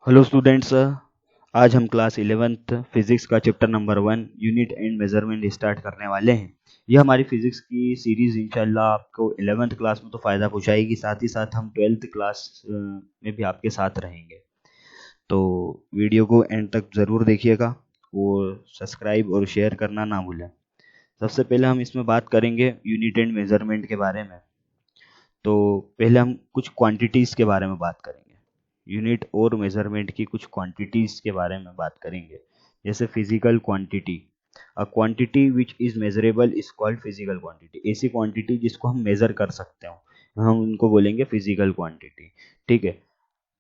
Hello students. आज हम class 11th physics का chapter number 1 unit and measurement start करने वाले हैं। यह हमारी फिजिक्स की सीरीज इंशाल्लाह आपको 11th क्लास में तो फ़ायदा पहुंचाएगी, साथ ही साथ हम 12th क्लास में भी आपके साथ रहेंगे। तो वीडियो को एंड तक ज़रूर देखिएगा और सब्सक्राइब और शेयर करना ना भूलें। सबसे पहले हम इसमें बात करेंगे यूनिट एंड मेजरमेंट के बारे में। तो पहले हम कुछ क्वांटिटीज़ के बारे में बात करेंगे। यूनिट और मेजरमेंट की कुछ क्वांटिटीज़ के बारे में बात करेंगे। जैसे physical quantity, a quantity which is measurable is called physical quantity. ऐसी क्वांटिटी जिसको हम मेज़र कर सकते हो हम उनको बोलेंगे फिजिकल क्वांटिटी। ठीक है,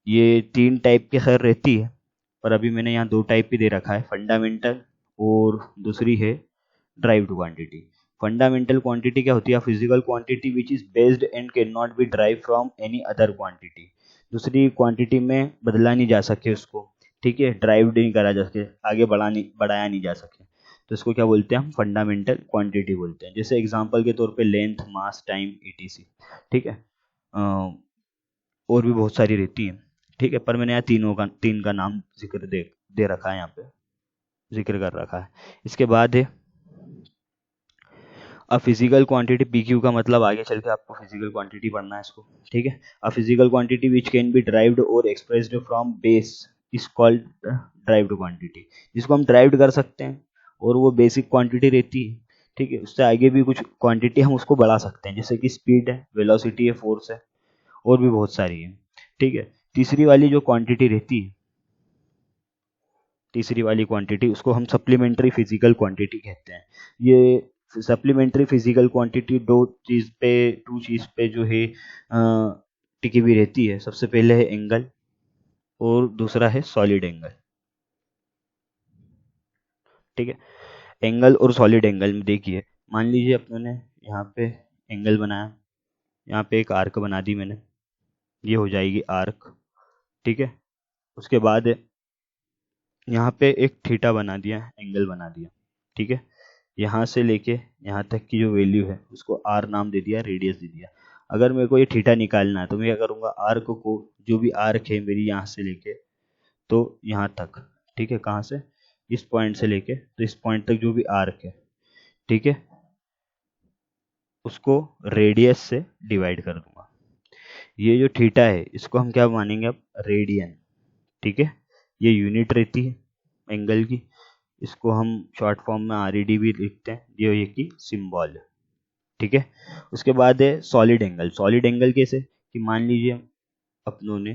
ये 3 टाइप की खैर रहती है, पर अभी मैंने यहाँ 2 टाइप ही दे रखा है, फंडामेंटल और दूसरी है ड्राइव्ड क्वांटिटी। फंडामेंटल क्वांटिटी क्या होती है? Physical quantity which is based and can not be drive from any other quantity. दूसरी क्वांटिटी में बदला नहीं जा सके उसको, ठीक है, ड्राइव नहीं करा जा सके, आगे बढ़ाया नहीं जा सके, तो इसको क्या बोलते हैं? हम फंडामेंटल क्वांटिटी बोलते हैं। जैसे एग्जांपल के तौर पे लेंथ, मास, टाइम, ईटीसी। ठीक है, और भी बहुत सारी रहती है। ठीक है, पर मैंने यहाँ तीन का नाम जिक्र दे रखा है, यहाँ पे जिक्र कर रखा है। इसके बाद है a physical quantity. P Q का मतलब आगे चल के आपको फिजिकल क्वांटिटी पढ़ना है इसको। ठीक है, a physical quantity which can be derived और expressed from base is called derived quantity. जिसको हम ड्राइव्ड कर सकते हैं और वो बेसिक क्वांटिटी रहती है। ठीक है, उससे आगे भी कुछ क्वांटिटी हम उसको बढ़ा सकते हैं, जैसे कि स्पीड है, वेलोसिटी है, फोर्स है, और भी बहुत सारी है। ठीक है, तीसरी वाली जो क्वांटिटी रहती है, तीसरी वाली क्वांटिटी, उसको हम सप्लीमेंट्री फिजिकल क्वांटिटी कहते हैं। ये सप्लीमेंट्री फिजिकल क्वांटिटी टू चीज पे जो है टिकी हुई रहती है। सबसे पहले है एंगल और दूसरा है सॉलिड एंगल। ठीक है, एंगल और सॉलिड एंगल में देखिए, मान लीजिए अपने ने यहाँ पे एंगल बनाया, यहाँ पे एक आर्क बना दी मैंने, ये हो जाएगी आर्क। ठीक है, उसके बाद यहाँ पे एक थीटा बना दिया, एंगल बना दिया। ठीक है, यहाँ से लेके यहाँ तक की जो वैल्यू है उसको आर नाम दे दिया, रेडियस दे दिया। अगर मेरे को ये थीटा निकालना है तो मैं क्या करूँगा? आर्क को, जो भी आर्क है मेरी यहाँ से लेके तो यहाँ तक, ठीक है, कहाँ से? इस पॉइंट से लेके तो इस पॉइंट तक जो भी आर्क है, ठीक है, उसको रेडियस से डिवाइड कर दूंगा। ये जो थीटा है इसको हम क्या मानेंगे अब? रेडियन। ठीक है, ये यूनिट रहती है एंगल की, इसको हम शॉर्ट फॉर्म में आर भी लिखते हैं, ये की सिंबल है। ठीक है, उसके बाद है सॉलिड एंगल। सॉलिड एंगल कैसे? कि मान लीजिए अपनों ने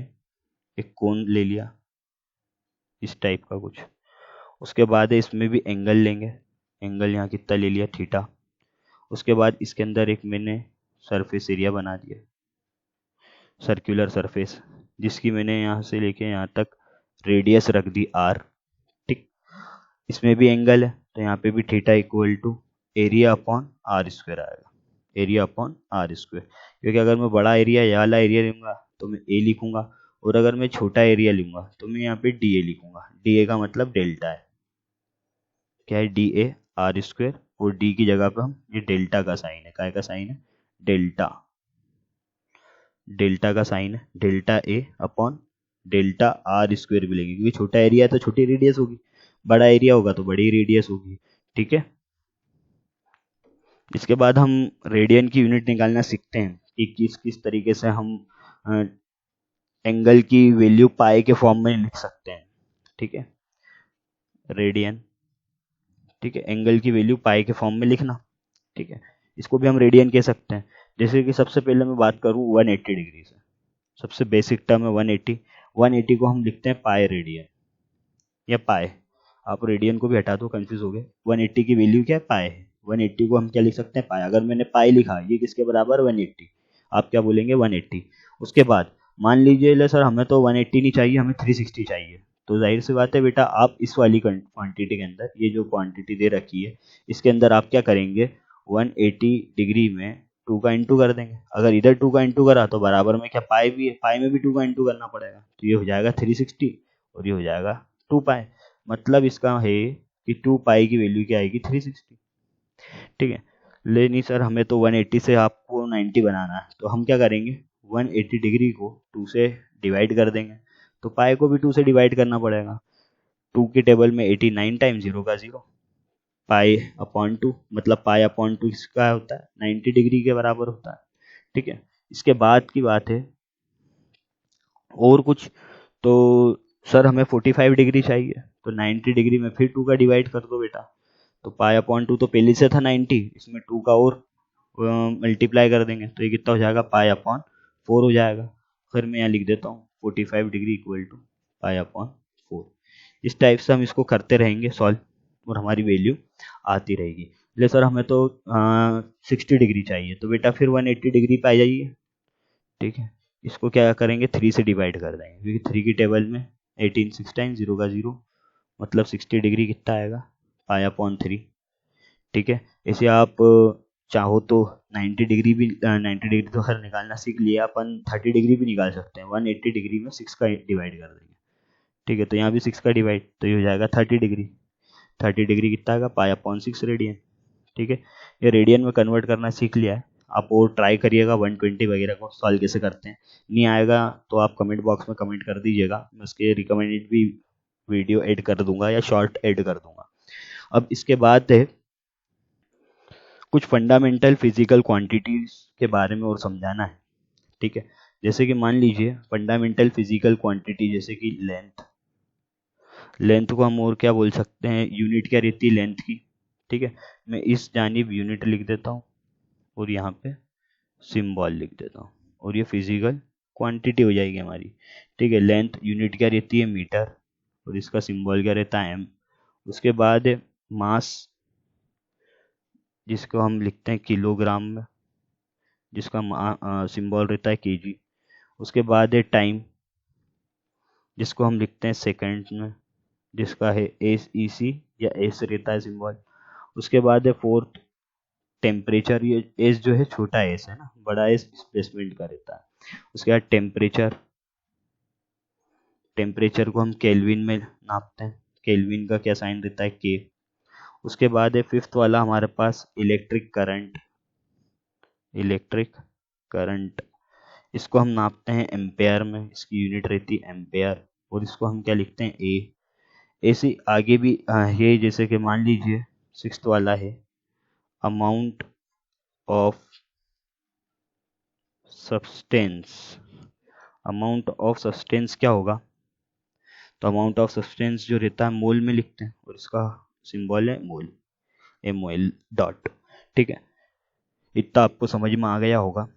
एक कोन ले लिया, इस टाइप का कुछ, उसके बाद है इसमें भी एंगल लेंगे। एंगल यहाँ कितना ले लिया? थीटा। उसके बाद इसके अंदर एक मैंने सरफेस एरिया बना दिया, सर्कुलर सरफेस, जिसकी मैंने यहाँ से लेके यहाँ तक रेडियस रख दी आर। ठीक, इसमें भी एंगल है तो यहाँ पे भी theta equal to area upon R square आएगा, एरिया अपॉन आर स्क्वायर। क्योंकि अगर मैं बड़ा एरिया, ये वाला एरिया लूँगा तो मैं ए लिखूंगा, और अगर मैं छोटा एरिया लूँगा तो मैं यहाँ पे डी ए लिखूंगा। डी ए का मतलब डेल्टा है। क्या है? डी ए आर स्क्वायर, और डी की जगह पे हम ये डेल्टा का साइन है, काय का साइन है? डेल्टा। डेल्टा का साइन है, delta A upon delta R square भी लेंगे, क्योंकि छोटा एरिया है तो छोटी रेडियस होगी, बड़ा एरिया होगा तो बड़ी रेडियस होगी। ठीक है, इसके बाद हम रेडियन की यूनिट निकालना सीखते हैं कि किस किस तरीके से हम एंगल की वैल्यू पाई के फॉर्म में लिख सकते हैं। ठीक है, रेडियन। ठीक है, एंगल की वैल्यू पाई के फॉर्म में लिखना। ठीक है, इसको भी हम रेडियन कह सकते हैं। जैसे कि सबसे पहले मैं बात करूं 180 डिग्री से, सबसे बेसिक टर्म है 180। 180 को हम लिखते हैं पाई रेडियन या पाई। आप रेडियन को भी हटा दो, कंफ्यूज हो गए। 180 की वैल्यू क्या है? पाई है। 180 को हम क्या लिख सकते हैं? पाई। अगर मैंने पाई लिखा, ये किसके बराबर? 180। आप क्या बोलेंगे? 180। उसके बाद मान लीजिए ले सर हमें तो 180 नहीं चाहिए, हमें 360 चाहिए, तो जाहिर सी बात है बेटा, आप इस वाली क्वांटिटी के अंदर, ये जो क्वांटिटी दे रखी है इसके अंदर आप क्या करेंगे? 180 डिग्री में 2 का इंटू कर देंगे। अगर इधर 2 का इंटू करा तो बराबर में क्या पाई भी है, पाई में भी 2 का इंटू करना पड़ेगा, तो ये हो जाएगा 360 और ये हो जाएगा 2 पाई। मतलब इसका है कि 2 पाई की वैल्यू क्या आएगी? 360। ठीक है, ले नहीं सर हमें तो 180 से आपको 90 बनाना है, तो हम क्या करेंगे? 180 डिग्री को 2 से डिवाइड कर देंगे, तो पाई को भी 2 से डिवाइड करना पड़ेगा। 2 की टेबल में 89 टाइम्स 0 का 0, पाई अपॉन 2, मतलब पाई अपॉन 2 इसका होता है 90 डिग्री के बराबर होता है। ठीक है, इसके बाद की बात है और कुछ, तो सर हमें 45 डिग्री चाहिए, तो 90 डिग्री में फिर 2 का डिवाइड कर दो बेटा। तो पाई अपॉन 2 तो पहले से था 90, इसमें 2 का और मल्टीप्लाई कर देंगे तो ये कितना हो जाएगा, पाई अपॉन 4 हो जाएगा। फिर मैं यहाँ लिख देता हूँ 45 degree equal to pi upon 4। इस टाइप से हम इसको करते रहेंगे सॉल्व और हमारी वैल्यू आती रहेगी। ले सर हमें तो 60 डिग्री चाहिए, तो बेटा फिर 180 डिग्री पे आ जाइए। ठीक है, इसको क्या करेंगे 3 से डिवाइड कर देंगे, क्योंकि 3 की टेबल में 18 6 टाइम्स 0 का 0, मतलब 60 डिग्री कितना आएगा, पाई अपॉन 3। ठीक है, ऐसे आप चाहो तो 90 डिग्री भी 90 डिग्री तो खैर निकालना सीख लिया अपन, 30 डिग्री भी निकाल सकते हैं। 180 डिग्री में 6 का डिवाइड कर देंगे। ठीक है, तो यहाँ भी 6 का डिवाइड, तो ये हो जाएगा 30 डिग्री। 30 डिग्री कितना आएगा, पाई अपॉन 6 रेडियन। ठीक है, ये रेडियन में कन्वर्ट करना सीख लिया है, आप और ट्राई करिएगा 120 वगैरह को सॉल्व कैसे करते हैं। नहीं आएगा तो आप कमेंट बॉक्स में कमेंट कर दीजिएगा, मैं उसके रिकमेंडेड भी वीडियो ऐड कर दूंगा या शॉर्ट ऐड कर दूंगा। अब इसके बाद है कुछ फंडामेंटल फिजिकल क्वांटिटीज के बारे में और समझाना है। ठीक है, जैसे कि मान लीजिए फंडामेंटल फिजिकल क्वांटिटी जैसे कि लेंथ, लेंथ को हम और क्या बोल सकते हैं, यूनिट क्या रहती है लेंथ की। ठीक है, मैं इस जानिब यूनिट लिख देता हूँ और यहाँ पे सिंबल लिख देता हूँ और ये फिजिकल क्वांटिटी हो जाएगी हमारी। ठीक है, लेंथ यूनिट क्या रहती है मीटर और इसका सिंबल क्या रहता है एम। उसके बाद है मास, जिसको हम लिखते हैं किलोग्राम में, जिसका सिंबल रहता है केजी। उसके बाद है टाइम, जिसको हम लिखते हैं सेकंड में, जिसका है एस ई सी या एस रहता है सिंबल। उसके बाद है फोर्थ टेम्परेचर, ये एस जो है छोटा एस है ना, बड़ा एस डिस्प्लेसमेंट का रहता है। उसके बाद टेम्परेचर, टेम्परेचर को हम केल्विन में नापते हैं, केल्विन का क्या साइन रहता है के। उसके बाद है फिफ्थ वाला हमारे पास इलेक्ट्रिक करंट, इलेक्ट्रिक करंट, इसको हम नापते हैं एम्पेयर में, इसकी यूनिट रहती है एम्पेयर और इसको हम क्या लिखते हैं ए। ऐसे आगे भी है, जैसे कि मान लीजिए सिक्स्थ वाला है amount of substance, amount of substance क्या होगा, तो अमाउंट ऑफ सब्सटेंस जो रहता है मोल में लिखते हैं और इसका सिंबल है मोल, MOL डॉट। ठीक है, इतना आपको समझ में आ गया होगा।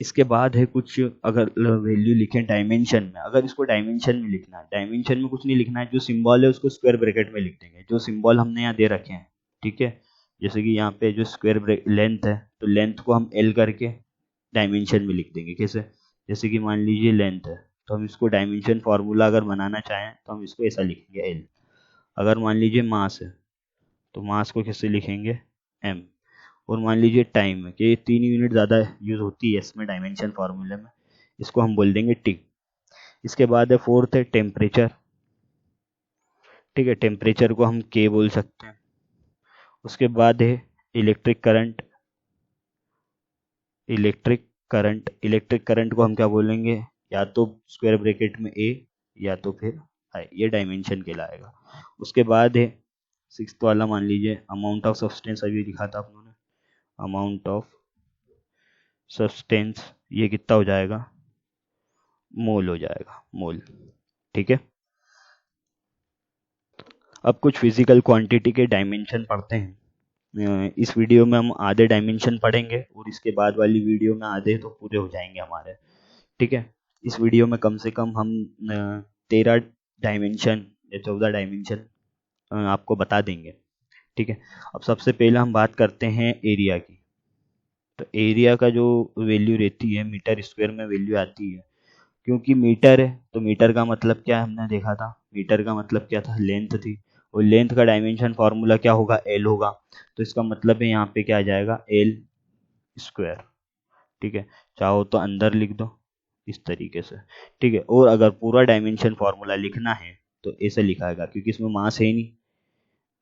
इसके बाद है कुछ, अगर वैल्यू लिखें डायमेंशन में, अगर इसको डायमेंशन में लिखना है, डायमेंशन में कुछ नहीं लिखना है, जो सिंबल है उसको स्क्वायर ब्रैकेट में लिख देंगे, जो सिंबल हमने यहाँ दे रखे हैं। ठीक है, जैसे कि यहाँ पे जो स्क्वायर लेंथ है, तो लेंथ को हम L करके डायमेंशन में लिख देंगे। कैसे, जैसे कि मान लीजिए लेंथ है, तो हम इसको डायमेंशन फार्मूला अगर बनाना चाहें तो हम इसको ऐसा लिखेंगे L। अगर मान लीजिए मास है, तो मास को कैसे लिखेंगे M। और मान लीजिए टाइम है कि ये 3 यूनिट ज़्यादा यूज़ होती है इसमें डायमेंशन फार्मूले में, इसको हम बोल देंगे टी। इसके बाद है फोर्थ है टेम्परेचर। ठीक है, टेम्परेचर को हम के बोल सकते हैं। उसके बाद है electric current, electric current, electric current को हम क्या बोलेंगे, या तो स्क्वायर ब्रैकेट में ए या तो फिर आई, ये डायमेंशन कहलाएगा। उसके बाद है सिक्स्थ वाला, मान लीजिए अमाउंट ऑफ सब्सटेंस, अभी लिखा था आप लोगों ने, अमाउंट ऑफ सब्सटेंस, ये कितना हो जाएगा, मोल हो जाएगा, मोल। ठीक है, अब कुछ फिजिकल क्वांटिटी के डायमेंशन पढ़ते हैं। इस वीडियो में हम आधे डायमेंशन पढ़ेंगे और इसके बाद वाली वीडियो में आधे तो पूरे हो जाएंगे हमारे। ठीक है, इस वीडियो में कम से कम हम 13 डायमेंशन या 14 डायमेंशन आपको बता देंगे। ठीक है, अब सबसे पहले हम बात करते हैं एरिया की। तो एरिया का जो वैल्यू रहती है मीटर स्क्वायर में वैल्यू आती है, क्योंकि मीटर है तो मीटर का मतलब क्या है, हमने देखा था मीटर का मतलब क्या था, लेंथ थी, और लेंथ का डायमेंशन फार्मूला क्या होगा, एल होगा। तो इसका मतलब है यहाँ पे क्या आ जाएगा, एल स्क्वायर। ठीक है, चाहो तो अंदर लिख दो इस तरीके से। ठीक है, और अगर पूरा डायमेंशन फार्मूला लिखना है तो ऐसे लिखाएगा, क्योंकि इसमें मास है ही नहीं,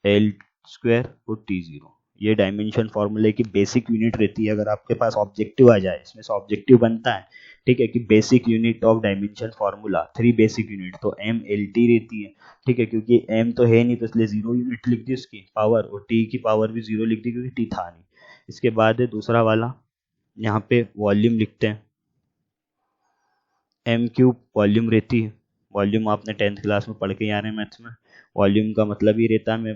एल स्क्वायर और T0, ये डायमेंशन फॉर्मूले की बेसिक यूनिट रहती है। अगर आपके पास ऑब्जेक्टिव आ जाए, इसमें से ऑब्जेक्टिव बनता है, ठीक है, कि basic unit of dimension formula 3 basic unit, तो एम एल टी रहती है, ठीक है, क्योंकि एम तो है नहीं तो इसलिए 0 यूनिट लिख दी उसकी पावर, और टी की पावर भी 0 लिख दी क्योंकि टी था नहीं। इसके बाद है दूसरा वाला, यहाँ पे वॉल्यूम लिखते हैं, एम क्यूब वॉल्यूम रहती है। वॉल्यूम आपने 10th क्लास में पढ़ के आ रहे हैं मैथ्स में। वॉल्यूम का मतलब ही रहता है, मैं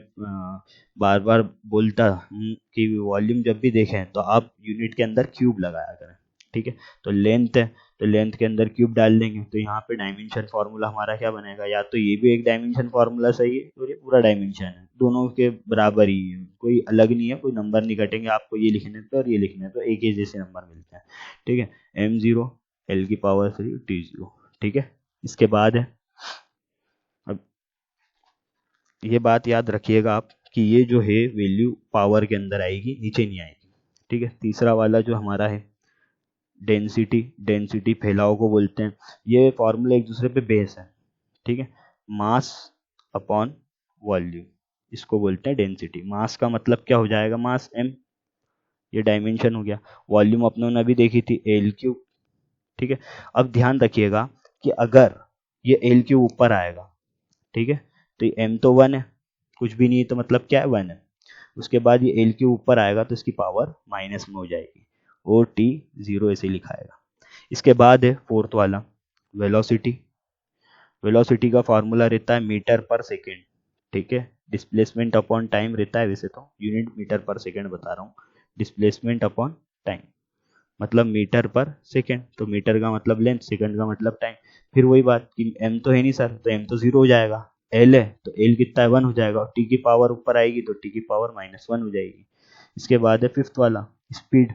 बार बार बोलता हूँ कि वॉल्यूम जब भी देखें तो आप यूनिट के अंदर क्यूब लगाया करें, ठीक है। तो लेंथ है, तो लेंथ के अंदर क्यूब डाल देंगे, तो यहाँ पे डायमेंशन फार्मूला हमारा क्या बनेगा, या तो ये भी एक डायमेंशन फार्मूला सही है और ये पूरा डायमेंशन है, दोनों के बराबर ही है, कोई अलग नहीं है, कोई नंबर नहीं कटेंगे, आपको ये लिखने पे और ये लिखने पे एक ही जैसे नंबर मिलते हैं, ठीक है। m0 l की पावर 3 t0, ठीक है। इसके बाद है, अब ये बात याद रखिएगा आप कि ये जो है वैल्यू पावर के अंदर आएगी, नीचे नहीं आएगी, ठीक है। तीसरा वाला जो हमारा है डेंसिटी, डेंसिटी फैलाव को बोलते हैं। ये फॉर्मूला एक दूसरे पे बेस है, ठीक है। मास अपॉन वॉल्यूम, इसको बोलते हैं डेंसिटी। मास का मतलब क्या हो जाएगा, मास m, ये डायमेंशन हो गया। वॉल्यूम अपनों ने अभी देखी थी एल क्यूब, ठीक है। अब ध्यान रखिएगा कि अगर ये एल क्यूब ऊपर आएगा, ठीक है, तो ये m तो 1 है, कुछ भी नहीं है, तो मतलब क्या है 1 है। उसके बाद ये एल क्यूब ऊपर आएगा तो इसकी पावर माइनस में हो जाएगी, और टी 0 ऐसे लिखाएगा। इसके बाद है फोर्थ वाला वेलोसिटी। वेलोसिटी का फॉर्मूला रहता है मीटर पर सेकेंड, ठीक है। डिस्प्लेसमेंट अपॉन टाइम रहता है, वैसे तो यूनिट मीटर पर सेकेंड बता रहा हूँ। डिस्प्लेसमेंट अपॉन टाइम मतलब मीटर पर सेकेंड, तो मीटर का मतलब लेंथ, सेकंड का मतलब टाइम। फिर वही बात कि m तो है नहीं सर, तो m तो 0 हो जाएगा। l है तो l कितना है, 1 हो जाएगा, और t की पावर ऊपर आएगी तो t की पावर -1 हो जाएगी। इसके बाद है फिफ्थ वाला स्पीड।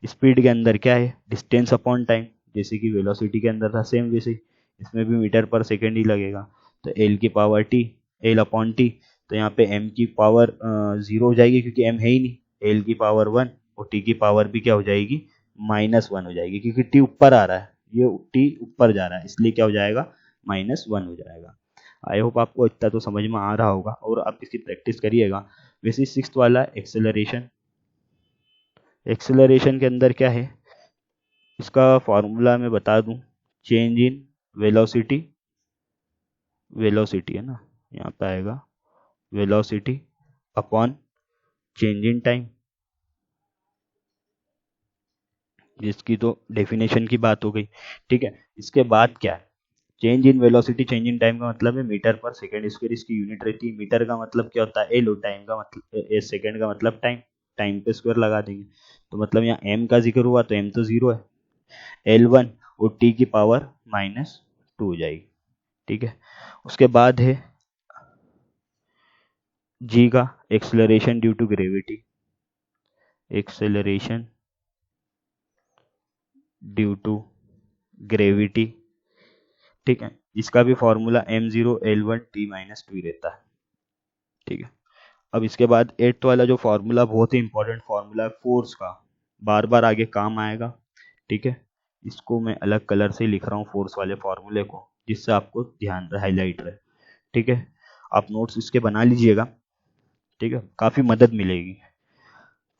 स्पीड के अंदर क्या है, डिस्टेंस अपॉन टाइम, जैसे कि वेलोसिटी के अंदर था सेम वैसे ही इसमें भी मीटर पर सेकेंड ही लगेगा। तो l की power T, l upon T, तो यहाँ पे m की पावर 0 हो जाएगी क्योंकि m है ही नहीं, l की पावर 1, और t की पावर भी क्या हो जाएगी, -1 हो जाएगी, क्योंकि t ऊपर आ रहा है, ये t ऊपर जा रहा है, इसलिए क्या हो जाएगा, -1 हो जाएगा। आई होप आपको इतना तो समझ में आ रहा होगा और आप इसकी प्रैक्टिस करिएगा। वैसे सिक्स्थ वाला एक्सेलरेशन। एक्सेलरेशन के अंदर क्या है, इसका फॉर्मूला मैं बता दूं, चेंज इन वेलोसिटी, वेलोसिटी है ना, यहाँ पे आएगा velocity upon change in time, जिसकी तो डेफिनेशन की बात हो गई, ठीक है। इसके बाद क्या है, change in velocity, change in time का मतलब है मीटर पर सेकेंड स्क्वायर, इसकी यूनिट रहती है। मीटर का मतलब क्या होता है एल, और टाइम का मतलब सेकेंड का मतलब टाइम, टाइम पे स्क्वायर लगा देंगे, तो मतलब यहाँ एम का जिक्र हुआ तो एम तो 0 है, L1 और t की पावर -2 हो जाएगी, ठीक है। उसके बाद है g का acceleration due to gravity, acceleration due to gravity, ठीक है। इसका भी फॉर्मूला m0 L1 t -2 रहता है, ठीक है। अब इसके बाद एट्थ वाला जो फॉर्मूला बहुत ही इंपॉर्टेंट फॉर्मूला है फोर्स का, बार बार आगे काम आएगा, ठीक है। इसको मैं अलग कलर से लिख रहा हूँ फोर्स वाले फॉर्मूले को, जिससे आपको ध्यान रहे, हाईलाइट रहे, ठीक है। आप नोट्स इसके बना लीजिएगा, ठीक है, काफी मदद मिलेगी।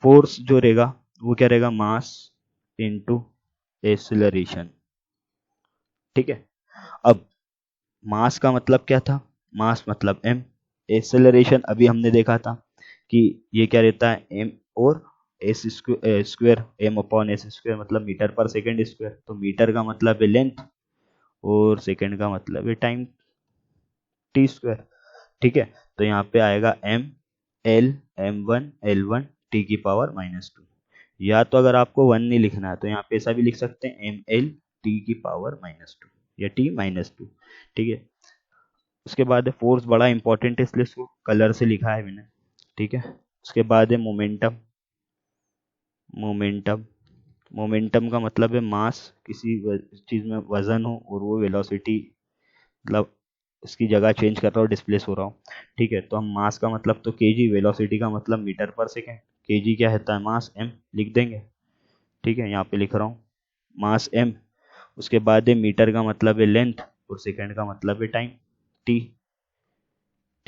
फोर्स जो रहेगा वो क्या रहेगा, मास इनटू एक्सेलरेशन, ठीक है। अब मास का मतलब क्या था, मास मतलब m, एक्सेलरेशन अभी हमने देखा था कि ये क्या रहता है, m और S square, m upon S square, मतलब मीटर पर सेकेंड स्क्वायर, तो मीटर का मतलब है लेंथ और सेकेंड का मतलब है टाइम, टी स्क्वायर, ठीक है। तो यहाँ पे आएगा m l m1 l1 t की पावर -2, या तो अगर आपको 1 नहीं लिखना है तो यहाँ पे ऐसा भी लिख सकते हैं एम एल टी की पावर -2 या t-2, ठीक है। उसके बाद है फोर्स, बड़ा इंपॉर्टेंट है इसलिए इसको कलर से लिखा है मैंने, ठीक है। उसके बाद है मोमेंटम। मोमेंटम, मोमेंटम का मतलब है मास, किसी चीज़ में वजन हो और वो वेलोसिटी, मतलब इसकी जगह चेंज कर रहा हो, डिस्प्लेस हो रहा हो, ठीक है। तो हम मास का मतलब तो केजी, वेलोसिटी का मतलब मीटर पर सेकेंड, केजी क्या होता है, मास m लिख देंगे, ठीक है। यहाँ पे लिख रहा हूँ मास m। उसके बाद है मीटर का मतलब है लेंथ, और सेकेंड का मतलब है टाइम, t,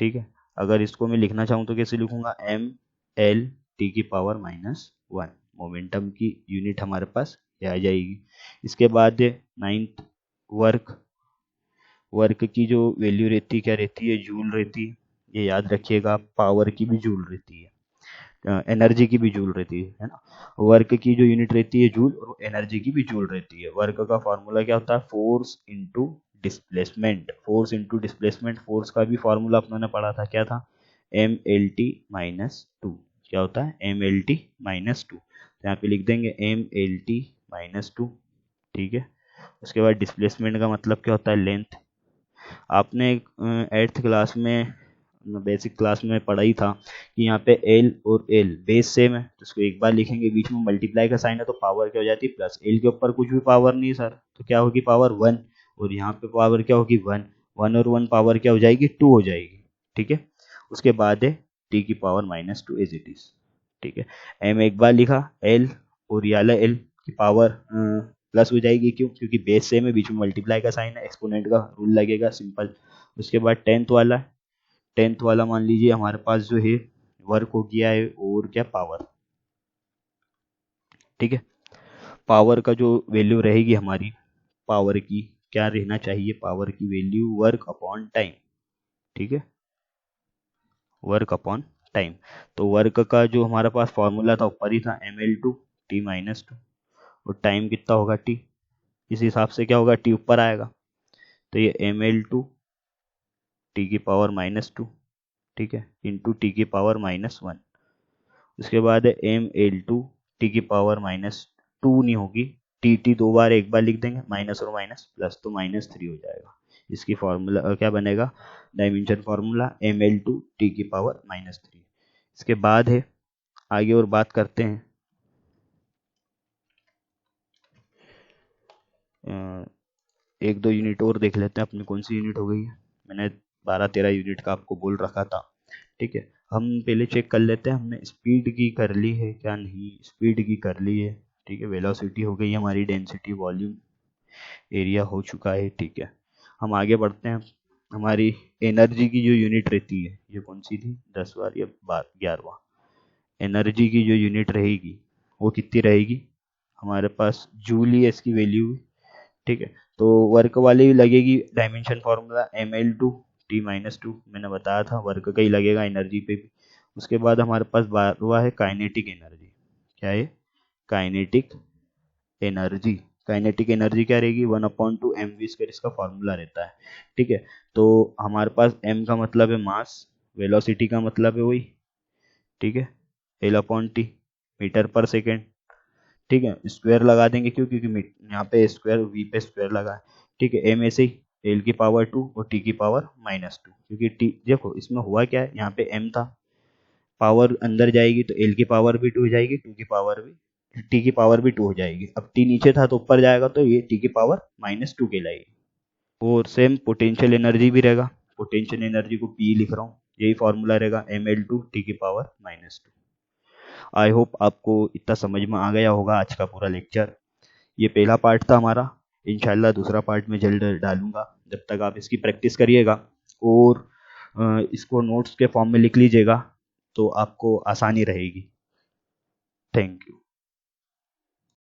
ठीक है। अगर इसको मैं लिखना चाहूँ तो कैसे लिखूंगा, m एल टी की पावर -1 मोमेंटम की यूनिट हमारे पास ये आ जाएगी। इसके बाद 9th वर्क की जो वैल्यू रहती है क्या रहती है, जूल रहती है। ये याद रखिएगा, पावर की भी जूल रहती है, एनर्जी की भी जूल रहती है ना। वर्क की जो यूनिट रहती है जूल, और एनर्जी की भी जूल रहती है। वर्क का फॉर्मूला क्या होता है, force into displacement. Force into displacement, force का भी फॉर्मूला अपने पढ़ा था, क्या था, mlt-2। क्या होता है, mlt-2। तो यहाँ पे लिख देंगे mlt-2, ठीक है। उसके बाद डिस्प्लेसमेंट का मतलब क्या होता है, लेंथ। आपने 8th क्लास में, बेसिक क्लास में पढ़ा ही था कि यहाँ पे एल और एल बेस सेम है, तो इसको एक बार लिखेंगे, बीच में मल्टीप्लाई का साइन है तो पावर क्या हो जाती है प्लस। एल के ऊपर कुछ भी पावर नहीं सर, तो क्या होगी, पावर 1, और यहाँ पे पावर क्या होगी 1। 1 और 1 पावर क्या हो जाएगी, 2 हो जाएगी, ठीक है। उसके बाद है टी की पावर -2 एज इट इज, ठीक है। एम एक बार लिखा, एल और याला एल की पावर प्लस हो जाएगी, क्यों, क्योंकि बेस सेम है, बीच में मल्टीप्लाई का साइन है, एक्सपोनेंट का रूल लगेगा, सिंपल। उसके बाद 10th वाला मान लीजिए हमारे पास जो है वर्क हो गया है, और क्या, पावर, ठीक है। पावर का जो वैल्यू रहेगी हमारी, पावर की क्या रहना चाहिए, पावर की वैल्यू वर्क अपॉन टाइम, ठीक है, वर्क अपॉन टाइम। तो वर्क का जो हमारे पास फॉर्मूला था ऊपर ही था, ml/t-2, और टाइम कितना होगा, t। इस हिसाब से क्या होगा, t ऊपर आएगा, तो ये ml/t की पावर -2, ठीक है, इंटू टी की पावर -1। उसके बाद है ml/t की पावर -2 नहीं होगी, टी दो बार, एक बार लिख देंगे, माइनस और माइनस प्लस, तो -3 हो जाएगा। इसकी फॉर्मूला क्या बनेगा, डायमेंशन फॉर्मूला ml/t की पावर -3। इसके बाद है आगे और बात करते हैं, एक दो यूनिट और देख लेते हैं अपनी कौन सी यूनिट हो गई है। मैंने 12-13 यूनिट का आपको बोल रखा था, ठीक है। हम पहले चेक कर लेते हैं हमने स्पीड की कर ली है क्या नहीं, स्पीड की कर ली है, ठीक है। वेलोसिटी हो गई हमारी, डेंसिटी, वॉल्यूम, एरिया हो चुका है, ठीक है। हम आगे बढ़ते हैं। हमारी एनर्जी की जो यूनिट रहती है, ये कौन सी थी, 10वां या 11वां। एनर्जी की जो यूनिट रहेगी वो कितनी रहेगी, हमारे पास जूल ही है इसकी वैल्यू, ठीक है। तो वर्क वाली भी लगेगी, डायमेंशन फॉर्मूला ml/t-2, मैंने बताया था, वर्क का ही लगेगा एनर्जी पे भी। उसके बाद हमारे पास 12वां है काइनेटिक एनर्जी। क्या है, काइनेटिक एनर्जी। काइनेटिक एनर्जी क्या रहेगी, 1/2 mv², इसका फॉर्मूला रहता है, ठीक है। तो हमारे पास m का मतलब है मास, वेलोसिटी का मतलब है वही, ठीक है, L/T, मीटर पर सेकेंड, ठीक है। स्क्वायर लगा देंगे, क्यों, क्योंकि यहाँ पे स्क्वायर, वी पे स्क्वायर लगा है, ठीक है। एम ऐसे ही एल की पावर 2 और टी की पावर -2, क्योंकि टी देखो इसमें हुआ क्या है, यहाँ पे एम था, पावर अंदर जाएगी तो एल की पावर भी 2 हो जाएगी, टी की पावर भी 2 हो जाएगी। अब टी नीचे था तो ऊपर जाएगा, तो ये टी की पावर -2 कहलाएगी। और सेम पोटेंशियल एनर्जी भी रहेगा, पोटेंशियल एनर्जी को पी लिख रहा हूँ, यही फॉर्मूला रहेगा, ml/t की पावर -2। आई होप आपको इतना समझ में आ गया होगा आज का पूरा लेक्चर। ये पहला पार्ट था हमारा, इंशाल्लाह दूसरा पार्ट में जल्द डालूंगा। जब तक आप इसकी प्रैक्टिस करिएगा और इसको नोट्स के फॉर्म में लिख लीजिएगा, तो आपको आसानी रहेगी। Thank you.